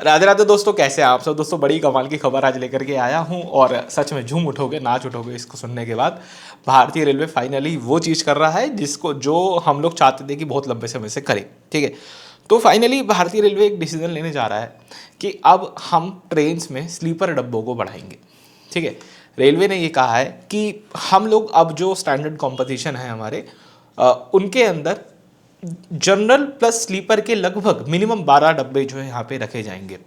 राधे राधे दोस्तों, कैसे हैं आप सब दोस्तों। बड़ी कमाल की खबर आज लेकर के आया हूं और सच में झूम उठोगे, नाच उठोगे इसको सुनने के बाद। भारतीय रेलवे फाइनली वो चीज़ कर रहा है जिसको जो हम लोग चाहते थे कि बहुत लंबे समय से करे। ठीक है, तो फाइनली भारतीय रेलवे एक डिसीजन लेने जा रहा है कि अब हम ट्रेन्स में स्लीपर डब्बों को बढ़ाएंगे। ठीक है, रेलवे ने ये कहा है कि हम लोग अब जो स्टैंडर्ड कॉम्पोजिशन है हमारे उनके अंदर जनरल प्लस स्लीपर के लगभग मिनिमम 12 डब्बे जो है यहाँ पे रखे जाएंगे।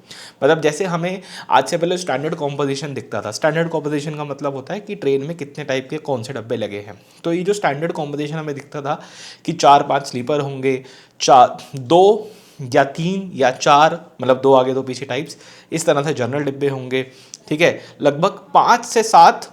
मतलब जैसे हमें आज से पहले स्टैंडर्ड कॉम्पोजिशन दिखता था। स्टैंडर्ड कॉम्पोजिशन का मतलब होता है कि ट्रेन में कितने टाइप के कौन से डब्बे लगे हैं। तो ये जो स्टैंडर्ड कॉम्पोजिशन हमें दिखता था कि 4-5 स्लीपर होंगे, 2 या 3 या 4, मतलब 2 आगे 2 पीछे टाइप्स, इस तरह से जनरल डिब्बे होंगे। ठीक है, लगभग 5 से 7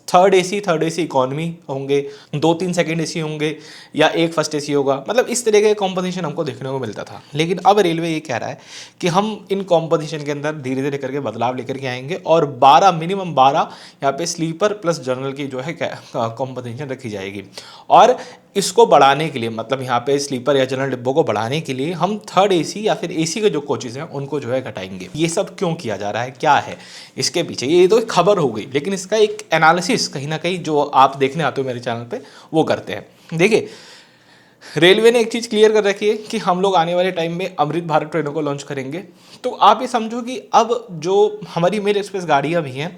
थर्ड एसी इकॉनमी होंगे, 2-3 सेकंड एसी होंगे या एक फर्स्ट एसी होगा। मतलब इस तरह के कॉम्पोजिशन हमको देखने को मिलता था। लेकिन अब रेलवे ये कह रहा है कि हम इन कॉम्पोजिशन के अंदर धीरे धीरे करके बदलाव लेकर के आएंगे और 12 मिनिमम 12 यहाँ पे स्लीपर प्लस जनरल की जो है कॉम्पोजिशन रखी जाएगी। और इसको बढ़ाने के लिए, मतलब यहाँ पे स्लीपर या जनरल डिब्बों को बढ़ाने के लिए हम थर्ड एसी या फिर एसी के जो कोचेज हैं उनको जो है घटाएंगे। ये सब क्यों किया जा रहा है, क्या है इसके पीछे, ये तो एक खबर हो गई, लेकिन इसका एक एनालिसिस कहीं ना कहीं जो आप देखने आते हो मेरे चैनल पे वो करते हैं। देखिए, रेलवे ने एक चीज़ क्लियर कर रखी है कि हम लोग आने वाले टाइम में अमृत भारत ट्रेनों को लॉन्च करेंगे। तो आप ये समझो कि अब जो हमारी मेल एक्सप्रेस गाड़ियाँ भी हैं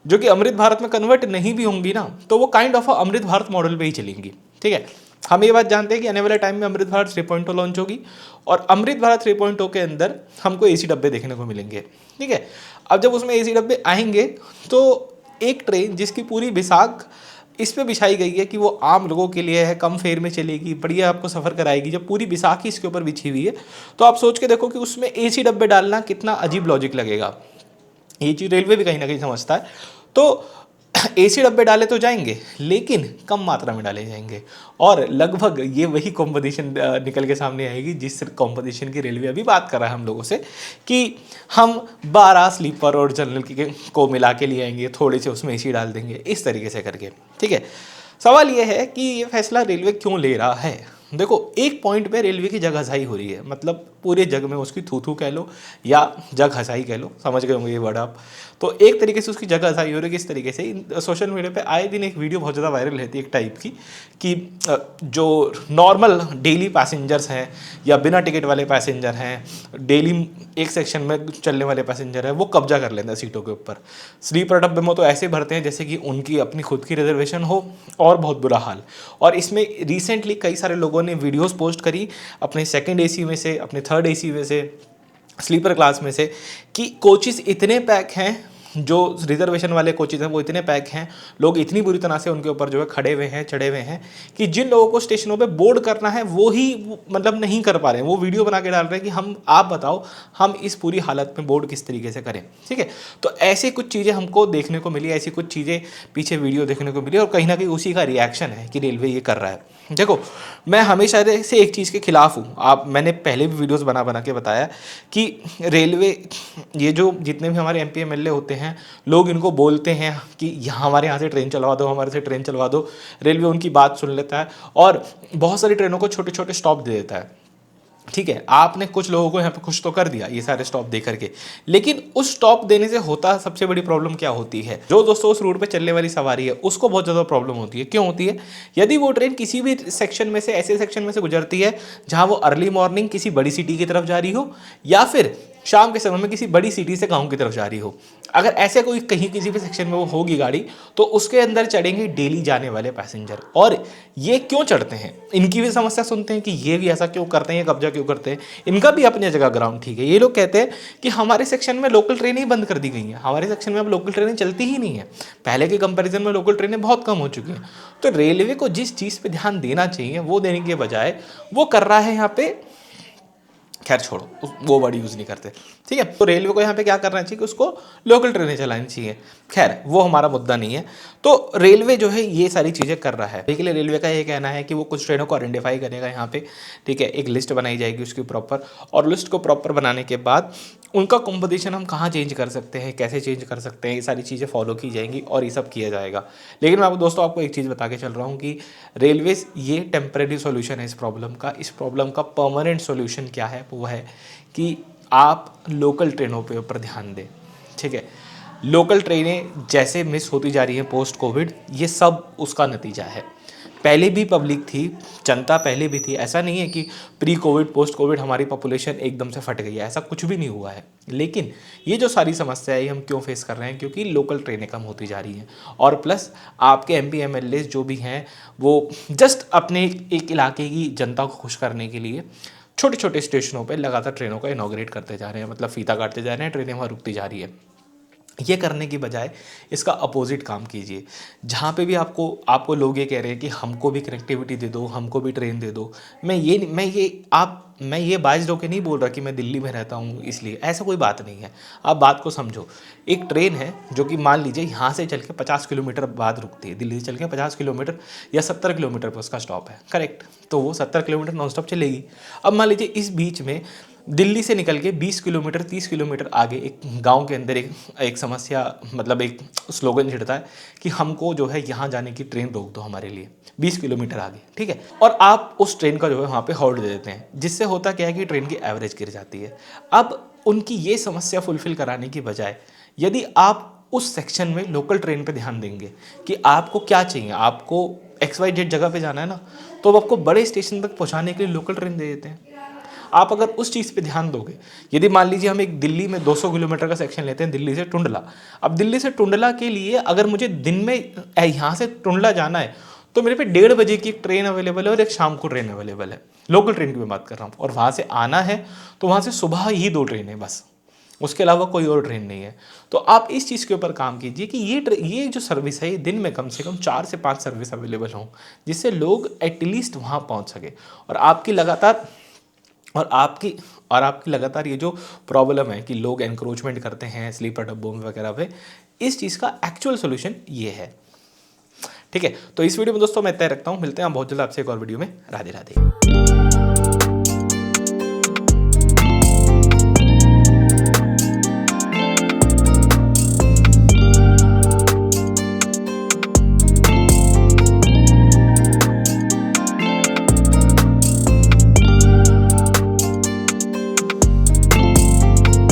जो कि अमृत भारत में कन्वर्ट नहीं भी होंगी ना, तो वो kind of Amrit Bharat model पे ही चलेंगी। ठीक है, हम ये बात जानते हैं कि आने वाले टाइम में अमृत भारत 3.0 लॉन्च होगी और अमृत भारत 3.0 के अंदर हमको एसी डब्बे देखने को मिलेंगे। ठीक है, अब जब उसमें एसी डब्बे आएंगे तो एक ट्रेन जिसकी पूरी बिसाख इस पे बिछाई गई है कि वो आम लोगों के लिए है, कम फेयर में चलेगी, बढ़िया आपको सफ़र कराएगी, जब पूरी बिसाखी इसके ऊपर बिछी हुई है, तो आप सोच के देखो कि उसमें एसी डब्बे डालना कितना अजीब लॉजिक लगेगा। ये चीज़ रेलवे भी कहीं ना कहीं समझता है। तो एसी डब्बे डाले तो जाएंगे लेकिन कम मात्रा में डाले जाएंगे और लगभग ये वही कॉम्पोजिशन निकल के सामने आएगी जिस कॉम्पोजिशन की रेलवे अभी बात कर रहा है हम लोगों से कि हम 12 स्लीपर और जनरल को मिला के ले आएंगे, थोड़े से उसमें एसी डाल देंगे, इस तरीके से करके। ठीक है, सवाल ये है कि ये फैसला रेलवे क्यों ले रहा है। देखो, एक पॉइंट पे रेलवे की जगहसाई हो रही है, मतलब पूरे जग में उसकी थू थू कह लो या जगहसाई कह लो, समझ गए होंगे ये वर्ड आप। तो एक तरीके से उसकी जगहसाई हो रही है। किस तरीके से सोशल मीडिया पे आए दिन एक वीडियो बहुत ज़्यादा वायरल रहती है एक टाइप की कि जो नॉर्मल डेली पैसेंजर्स हैं या बिना टिकट वाले पैसेंजर हैं, डेली एक सेक्शन में चलने वाले पैसेंजर हैं, वो कब्जा कर लेते हैं सीटों के ऊपर। स्लीपर डब्बे में तो ऐसे भरते हैं जैसे कि उनकी अपनी खुद की रिजर्वेशन हो, और बहुत बुरा हाल। और इसमें रिसेंटली कई सारे लोगों ने वीडियोस पोस्ट करी अपने सेकंड एसी में से, अपने थर्ड एसी में से, स्लीपर क्लास में से, कि कोचेस इतने पैक हैं, जो रिजर्वेशन वाले कोचेज हैं वो इतने पैक हैं, लोग इतनी बुरी तरह से उनके ऊपर जो है खड़े हुए हैं, चढ़े हुए हैं कि जिन लोगों को स्टेशनों पे बोर्ड करना है वो ही मतलब नहीं कर पा रहे हैं। वो वीडियो बना के डाल रहे हैं कि हम, आप बताओ हम इस पूरी हालत में बोर्ड किस तरीके से करें। ठीक है, तो ऐसी कुछ चीज़ें हमको देखने को मिली, ऐसी कुछ चीज़ें पीछे वीडियो देखने को मिली और कहीं ना कहीं उसी का रिएक्शन है कि रेलवे ये कर रहा है। देखो, मैं हमेशा से एक चीज़ के खिलाफ हूँ। मैंने पहले भी वीडियोस बना के बताया कि रेलवे, ये जो जितने भी हमारे एमपी एमएलए होते हैं, लोग इनको बोलते हैं कि यहाँ हमारे यहाँ से ट्रेन चलवा दो, हमारे से ट्रेन चलवा दो। रेलवे उनकी बात सुन लेता है और बहुत सारी ट्रेनों को छोटे छोटे स्टॉप दे देता है। ठीक है, आपने कुछ लोगों को यहाँ पे खुश तो कर दिया ये सारे स्टॉप दे करके, लेकिन उस स्टॉप देने से होता सबसे बड़ी प्रॉब्लम क्या होती है, जो दोस्तों उस रूट पे चलने वाली सवारी है उसको बहुत ज़्यादा प्रॉब्लम होती है। क्यों होती है? यदि वो ट्रेन किसी भी सेक्शन में से, ऐसे सेक्शन में से गुजरती है जहाँ वो अर्ली मॉर्निंग किसी बड़ी सिटी की तरफ जा रही हो या फिर शाम के समय में किसी बड़ी सिटी से गांव की तरफ जा रही हो, अगर ऐसे कोई कहीं किसी भी सेक्शन में वो होगी गाड़ी, तो उसके अंदर चढ़ेंगे डेली जाने वाले पैसेंजर। और ये क्यों चढ़ते हैं, इनकी भी समस्या सुनते हैं कि ये भी ऐसा क्यों करते हैं, ये कब्जा क्यों करते हैं। इनका भी अपनी जगह ग्राउंड ठीक है। ये लोग कहते हैं कि हमारे सेक्शन में लोकल ट्रेनें ही बंद कर दी गई हैं, हमारे सेक्शन में अब लोकल ट्रेनें चलती ही नहीं है, पहले के कंपैरिजन में लोकल ट्रेनें बहुत कम हो चुकी हैं। तो रेलवे को जिस चीज़ पे ध्यान देना चाहिए वो देने के बजाय वो कर रहा है यहाँ पे, खैर छोड़ो, वो वर्ड यूज़ नहीं करते। ठीक है, तो रेलवे को यहाँ पे क्या करना चाहिए कि उसको लोकल ट्रेनें चलानी चाहिए। खैर वो हमारा मुद्दा नहीं है। तो रेलवे जो है ये सारी चीज़ें कर रहा है। इसके लिए रेलवे का ये कहना है कि वो कुछ ट्रेनों को आइडेंटिफाई करेगा यहाँ पे। ठीक है, एक लिस्ट बनाई जाएगी उसकी प्रॉपर, और लिस्ट को प्रॉपर बनाने के बाद उनका कॉम्पोजिशन हम कहाँ चेंज कर सकते हैं, कैसे चेंज कर सकते हैं, ये सारी चीज़ें फॉलो की जाएंगी और ये सब किया जाएगा। लेकिन मैं आपको दोस्तों आपको एक चीज़ बता के चल रहा हूँ कि रेलवे ये टेम्परेरी सॉल्यूशन है इस प्रॉब्लम का। इस प्रॉब्लम का परमानेंट सॉल्यूशन क्या है, वो है कि आप लोकल ट्रेनों पे ऊपर ध्यान दें, ठीक है। लोकल ट्रेनें जैसे मिस होती जा रही हैं पोस्ट कोविड, ये सब उसका नतीजा है। पहले भी पब्लिक थी, जनता पहले भी थी, ऐसा नहीं है कि प्री कोविड पोस्ट कोविड हमारी पॉपुलेशन एकदम से फट गई है, ऐसा कुछ भी नहीं हुआ है। लेकिन ये जो सारी समस्या है ये हम क्यों फेस कर रहे हैं, क्योंकि लोकल ट्रेनें कम होती जा रही हैं, और प्लस आपके एमपी एमएलए जो भी हैं वो जस्ट अपने एक इलाके की जनता को खुश करने के लिए छोटे छोटे स्टेशनों पर लगातार ट्रेनों का इनॉग्रेट करते जा रहे हैं, मतलब फीता काटते जा रहे हैं, ट्रेनें वहाँ रुकती जा रही है। ये करने की बजाय इसका अपोजिट काम कीजिए। जहाँ पे भी आपको लोग ये कह रहे हैं कि हमको भी कनेक्टिविटी दे दो, हमको भी ट्रेन दे दो, मैं ये बाइज्ड होकर नहीं बोल रहा कि मैं दिल्ली में रहता हूँ इसलिए, ऐसा कोई बात नहीं है। आप बात को समझो। एक ट्रेन है जो कि मान लीजिए यहाँ से चल के 50 किलोमीटर बाद रुकती है, दिल्ली से चल के 50 किलोमीटर या 70 किलोमीटर पर उसका स्टॉप है, करेक्ट। तो वो 70 किलोमीटर नॉन स्टॉप चलेगी। अब मान लीजिए इस बीच में दिल्ली से निकल के 20 किलोमीटर 30 किलोमीटर आगे एक गांव के अंदर एक समस्या, मतलब एक स्लोगन छिड़ता है कि हमको जो है यहाँ जाने की ट्रेन रोक दो हमारे लिए 20 किलोमीटर आगे, ठीक है। और आप उस ट्रेन का जो है वहाँ पे हॉल्ट दे देते हैं, जिससे होता क्या है कि ट्रेन की एवरेज गिर जाती है। अब उनकी ये समस्या फुलफिल कराने की बजाय यदि आप उस सेक्शन में लोकल ट्रेन पे ध्यान देंगे कि आपको क्या चाहिए, आपको XYZ जगह पे जाना है ना, तो अब आपको बड़े स्टेशन तक पहुँचाने के लिए लोकल ट्रेन दे देते हैं। आप अगर उस चीज़ पे ध्यान दोगे, यदि मान लीजिए हम एक दिल्ली में 200 किलोमीटर का सेक्शन लेते हैं दिल्ली से टुंडला, अब दिल्ली से टुंडला के लिए अगर मुझे दिन में यहाँ से टुंडला जाना है तो मेरे पे 1:30 बजे की एक ट्रेन अवेलेबल है और एक शाम को ट्रेन अवेलेबल है, लोकल ट्रेन की मैं बात कर रहा हूँ। और वहाँ से आना है तो वहाँ से सुबह ही 2 ट्रेनें बस, उसके अलावा कोई और ट्रेन नहीं है। तो आप इस चीज़ के ऊपर काम कीजिए कि ये जो सर्विस है ये दिन में कम से कम 4 से 5 सर्विस अवेलेबल हों, जिससे लोग एटलीस्ट वहाँ पहुँच सके। और आपकी लगातार ये जो प्रॉब्लम है कि लोग एनक्रोचमेंट करते हैं स्लीपर डब्बों में वगैरह पे, इस चीज़ का एक्चुअल सोल्यूशन ये है, ठीक है। तो इस वीडियो में दोस्तों मैं तय रखता हूँ, मिलते हैं बहुत जल्द आपसे एक और वीडियो में। राधे राधे।